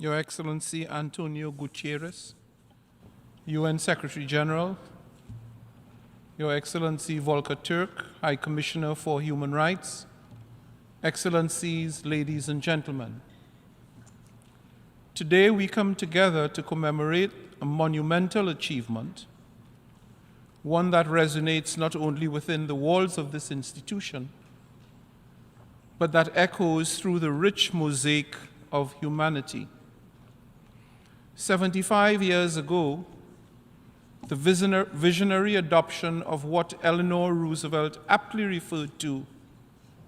Your Excellency Antonio Gutierrez, UN Secretary General, Your Excellency Volker Turk, High Commissioner for Human Rights, Excellencies, ladies and gentlemen. Today we come together to commemorate a monumental achievement, one that resonates not only within the walls of this institution, but that echoes through the rich mosaic of humanity. 75 years ago, the visionary adoption of what Eleanor Roosevelt aptly referred to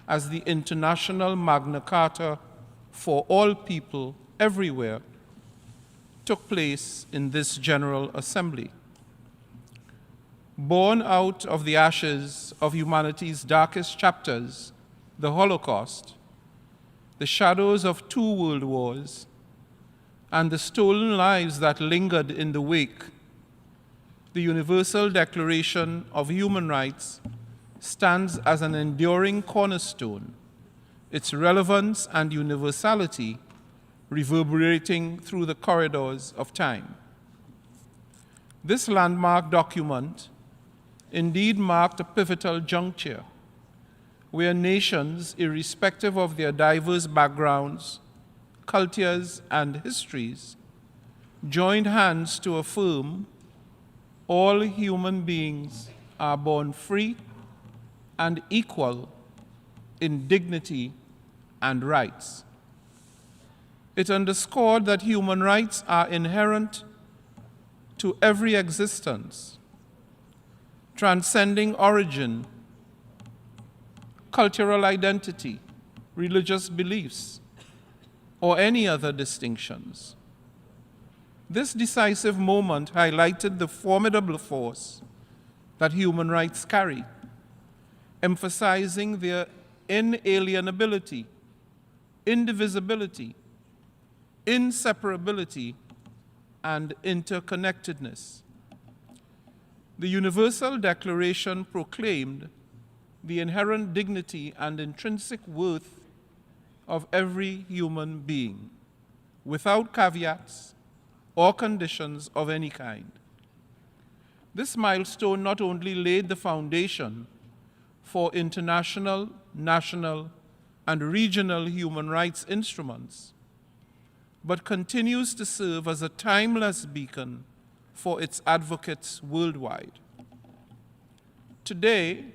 as the International Magna Carta for all people everywhere took place in this General Assembly. Born out of the ashes of humanity's darkest chapters, the Holocaust, the shadows of 2 world wars, and the stolen lives that lingered in the wake, the Universal Declaration of Human Rights stands as an enduring cornerstone, its relevance and universality reverberating through the corridors of time. This landmark document indeed marked a pivotal juncture where nations, irrespective of their diverse backgrounds, cultures, and histories, joined hands to affirm all human beings are born free and equal in dignity and rights. It underscored that human rights are inherent to every existence, transcending origin, cultural identity, religious beliefs, or any other distinctions. This decisive moment highlighted the formidable force that human rights carry, emphasizing their inalienability, indivisibility, inseparability, and interconnectedness. The Universal Declaration proclaimed the inherent dignity and intrinsic worth of every human being, without caveats or conditions of any kind. This milestone not only laid the foundation for international, national, and regional human rights instruments, but continues to serve as a timeless beacon for its advocates worldwide. Today,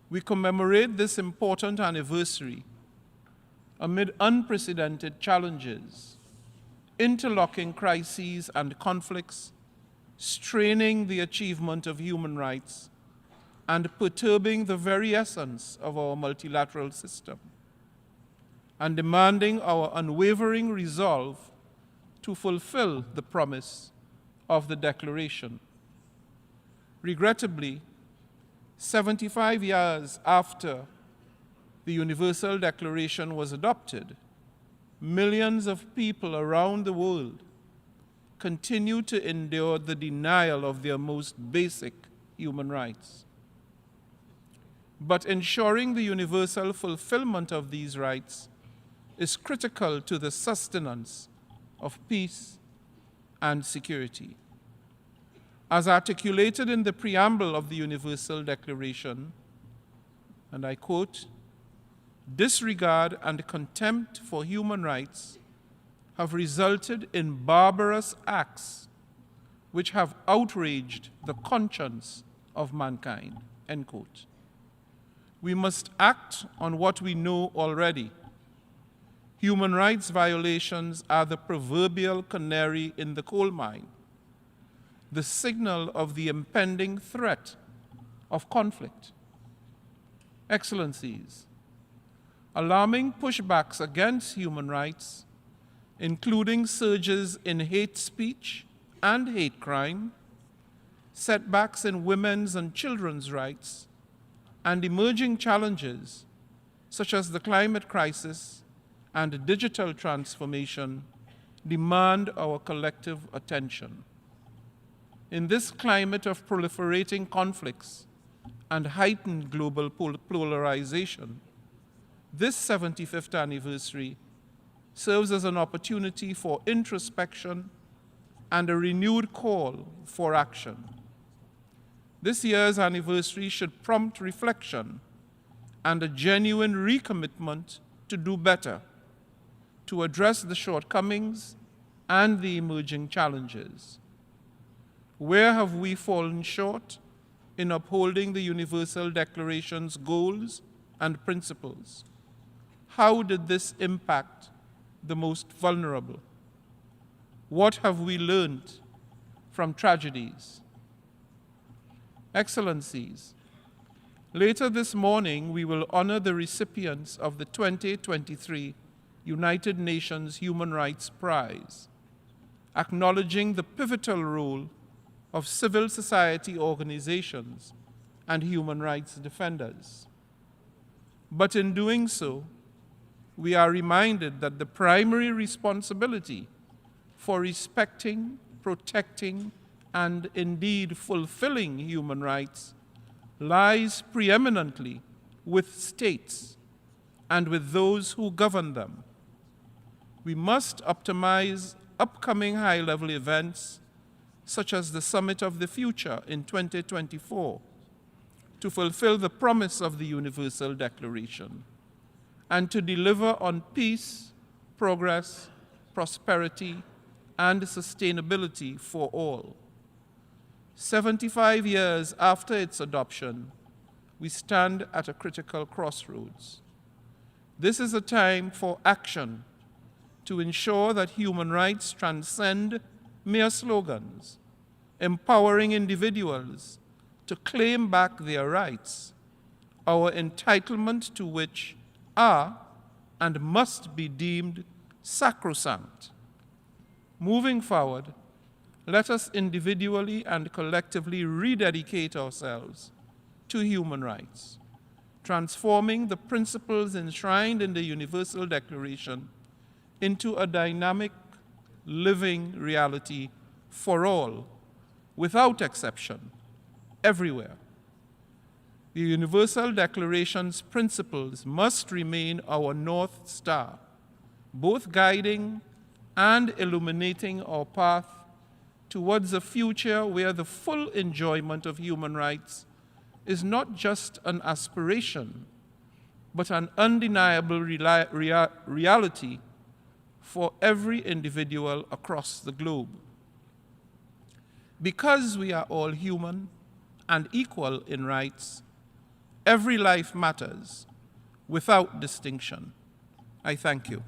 we commemorate this important anniversary amid unprecedented challenges, interlocking crises and conflicts, straining the achievement of human rights, and perturbing the very essence of our multilateral system, and demanding our unwavering resolve to fulfill the promise of the Declaration. Regrettably, 75 years after the Universal Declaration was adopted, millions of people around the world continue to endure the denial of their most basic human rights. But ensuring the universal fulfillment of these rights is critical to the sustenance of peace and security. As articulated in the preamble of the Universal Declaration, and I quote, "Disregard and contempt for human rights have resulted in barbarous acts which have outraged the conscience of mankind," end quote. We must act on what we know already. Human rights violations are the proverbial canary in the coal mine, the signal of the impending threat of conflict. Excellencies, alarming pushbacks against human rights, including surges in hate speech and hate crime, setbacks in women's and children's rights, and emerging challenges such as the climate crisis and digital transformation demand our collective attention. In this climate of proliferating conflicts and heightened global polarization, this 75th anniversary serves as an opportunity for introspection and a renewed call for action. This year's anniversary should prompt reflection and a genuine recommitment to do better, to address the shortcomings and the emerging challenges. Where have we fallen short in upholding the Universal Declaration's goals and principles? How did this impact the most vulnerable? What have we learned from tragedies? Excellencies, later this morning we will honor the recipients of the 2023 United Nations Human Rights Prize, acknowledging the pivotal role of civil society organizations and human rights defenders. But in doing so, we are reminded that the primary responsibility for respecting, protecting, and indeed fulfilling human rights lies preeminently with states and with those who govern them. We must optimize upcoming high-level events such as the Summit of the Future in 2024 to fulfill the promise of the Universal Declaration and to deliver on peace, progress, prosperity, and sustainability for all. 75 years after its adoption, we stand at a critical crossroads. This is a time for action to ensure that human rights transcend mere slogans, empowering individuals to claim back their rights, our entitlement to which are and must be deemed sacrosanct. Moving forward, let us individually and collectively rededicate ourselves to human rights, transforming the principles enshrined in the Universal Declaration into a dynamic, living reality for all, without exception, everywhere. The Universal Declaration's principles must remain our North Star, both guiding and illuminating our path towards a future where the full enjoyment of human rights is not just an aspiration, but an undeniable reality for every individual across the globe. Because we are all human and equal in rights, every life matters without distinction. I thank you.